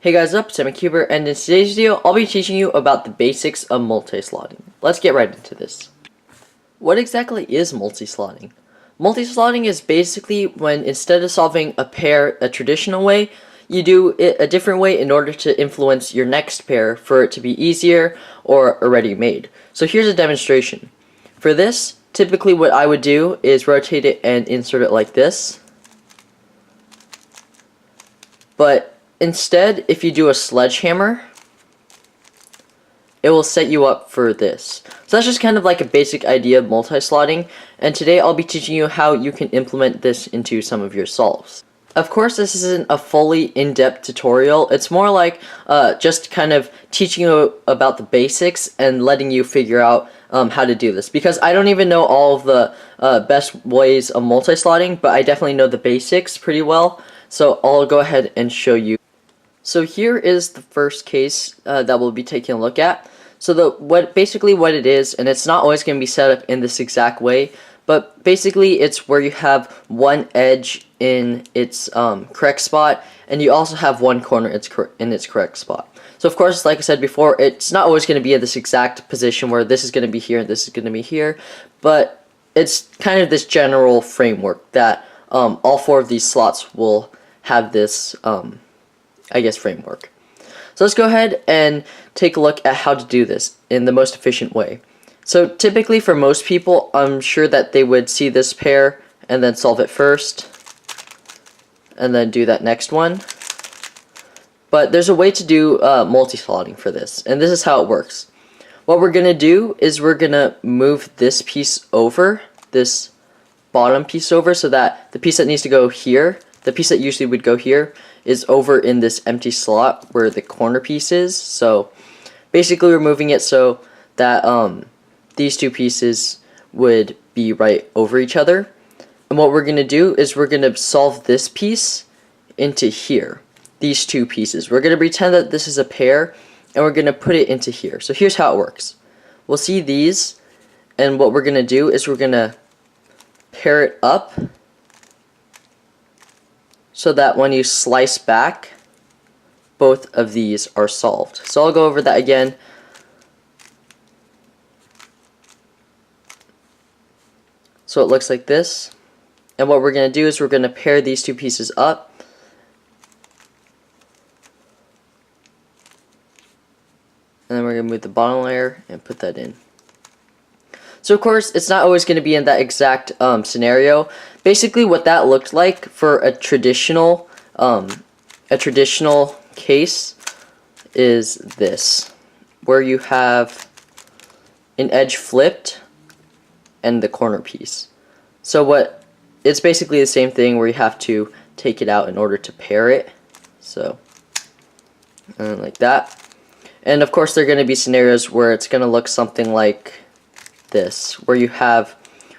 Hey guys, up, SemiCuber, and in today's video, I'll be teaching you about the basics of multislotting. Let's get right into this. What exactly is multislotting? Multislotting is basically when instead of solving a pair a traditional way, you do it a different way in order to influence your next pair for it to be easier or already made. So here's a demonstration. For this, typically what I would do is rotate it and insert it like this. But instead, if you do a sledgehammer, it will set you up for this. So that's just kind of like a basic idea of multi-slotting, and today I'll be teaching you how you can implement this into some of your solves. Of course, this isn't a fully in-depth tutorial. It's more like just kind of teaching you about the basics and letting you figure out how to do this. Because I don't even know all of the best ways of multi-slotting, but I definitely know the basics pretty well. So I'll go ahead and show you. So here is the first case that we'll be taking a look at. So basically what it is, and it's not always going to be set up in this exact way, but basically it's where you have one edge in its correct spot, and you also have one corner in its correct spot. So of course, like I said before, it's not always going to be in this exact position where this is going to be here and this is going to be here, but it's kind of this general framework that all four of these slots will have this framework. So let's go ahead and take a look at how to do this in the most efficient way. So typically for most people, I'm sure that they would see this pair and then solve it first and then do that next one. But there's a way to do multi-slotting for this, and this is how it works. What we're going to do is we're going to move this piece over, this bottom piece over, so that the piece that needs to go here, the piece that usually would go here, is over in this empty slot where the corner piece is. So basically we're moving it so that these two pieces would be right over each other. And what we're going to do is we're going to solve this piece into here, these two pieces. We're going to pretend that this is a pair and we're going to put it into here. So here's how it works. We'll see these, and what we're going to do is we're going to pair it up so that when you slice back, both of these are solved. So I'll go over that again. So it looks like this. And what we're going to do is we're going to pair these two pieces up. And then we're going to move the bottom layer and put that in. So of course, it's not always going to be in that exact scenario. Basically, what that looked like for a traditional case is this, where you have an edge flipped and the corner piece. So it's basically the same thing where you have to take it out in order to pair it. So, like that. And of course, there are going to be scenarios where it's going to look something like this, where you have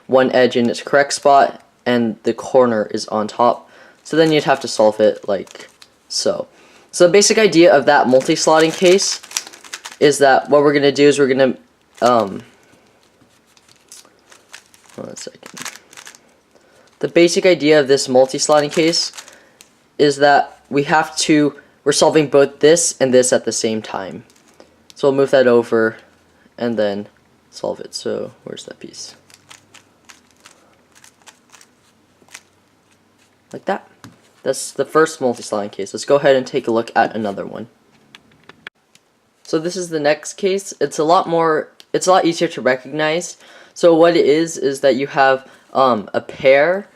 one edge in its correct spot and the corner is on top. So then you'd have to solve it like so. So the basic idea of that multi-slotting case is that what we're going to do is we're going to one second. The basic idea of this multi-slotting case is that we're solving both this and this at the same time. So we'll move that over and then solve it. So where's that piece? Like that. That's the first multi-slotting case. Let's go ahead and take a look at another one. So this is the next case. It's a lot easier to recognize. So what it is that you have a pair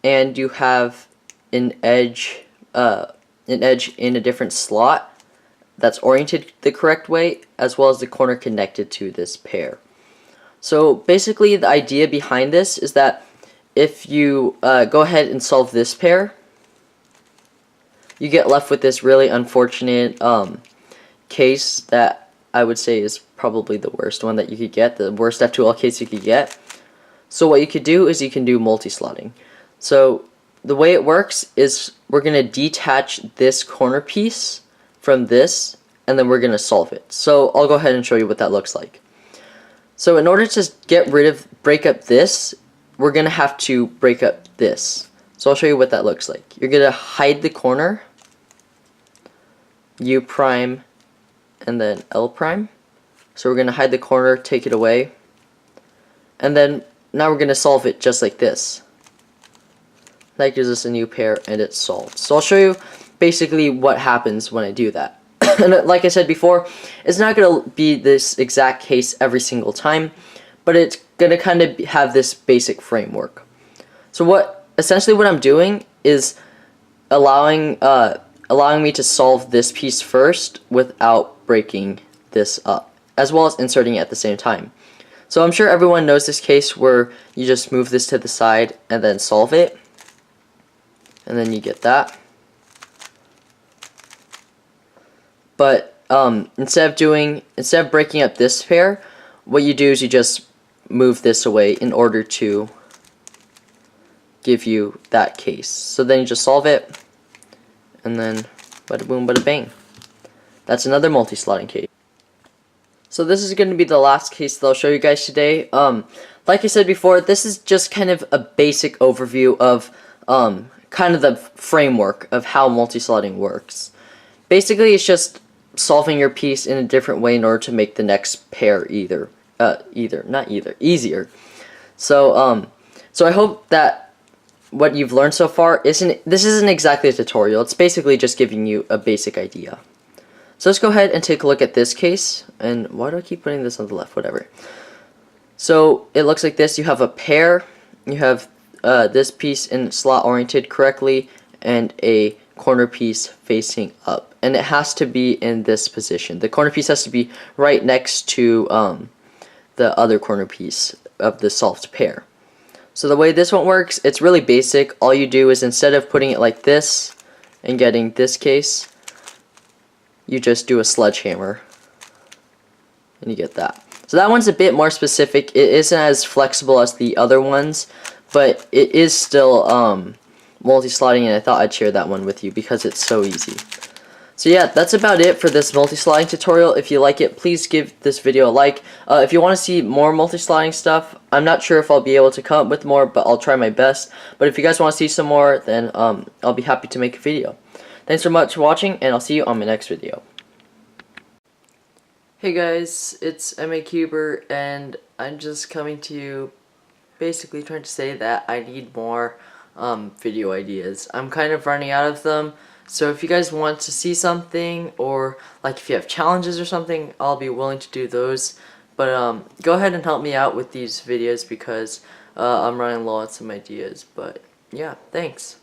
and you have an edge in a different slot that's oriented the correct way, as well as the corner connected to this pair. So basically the idea behind this is that if you go ahead and solve this pair, you get left with this really unfortunate case that I would say is probably the worst one that you could get, the worst F2L case you could get. So what you could do is you can do multi-slotting. So the way it works is we're going to detach this corner piece from this, and then we're going to solve it. So I'll go ahead and show you what that looks like. So in order to break up this, we're going to have to break up this. So I'll show you what that looks like. You're going to hide the corner, U prime, and then L prime. So we're going to hide the corner, take it away, and then now we're going to solve it just like this. That gives us a new pair, and it's solved. So I'll show you basically what happens when I do that. And like I said before, it's not going to be this exact case every single time, but it's going to kind of have this basic framework. So essentially what I'm doing is allowing me to solve this piece first without breaking this up, as well as inserting it at the same time. So I'm sure everyone knows this case where you just move this to the side and then solve it, and then you get that. But instead of breaking up this pair, what you do is you just move this away in order to give you that case. So then you just solve it, and then bada boom, bada bang. That's another multi-slotting case. So this is going to be the last case that I'll show you guys today. Like I said before, this is just kind of a basic overview of kind of the framework of how multi-slotting works. Basically, it's just solving your piece in a different way in order to make the next pair easier. So I hope that what you've learned so far isn't exactly a tutorial. It's basically just giving you a basic idea. So let's go ahead and take a look at this case. And why do I keep putting this on the left? Whatever. So it looks like this. You have a pair. You have this piece in slot oriented correctly, and a corner piece facing up. And it has to be in this position. The corner piece has to be right next to the other corner piece of the solved pair. So the way this one works, it's really basic. All you do is, instead of putting it like this and getting this case, you just do a sledgehammer and you get that. So that one's a bit more specific. It isn't as flexible as the other ones, but it is still multi-slotting, and I thought I'd share that one with you because it's so easy. So yeah, that's about it for this multi-slotting tutorial. If you like it, please give this video a like. If you want to see more multi-slotting stuff, I'm not sure if I'll be able to come up with more, but I'll try my best. But if you guys want to see some more, then I'll be happy to make a video. Thanks so much for watching, and I'll see you on my next video. Hey guys, it's MACuber, and I'm just coming to you basically trying to say that I need more video ideas. I'm kind of running out of them. So if you guys want to see something, or like if you have challenges or something, I'll be willing to do those. But go ahead and help me out with these videos because I'm running low on some ideas. But yeah, thanks.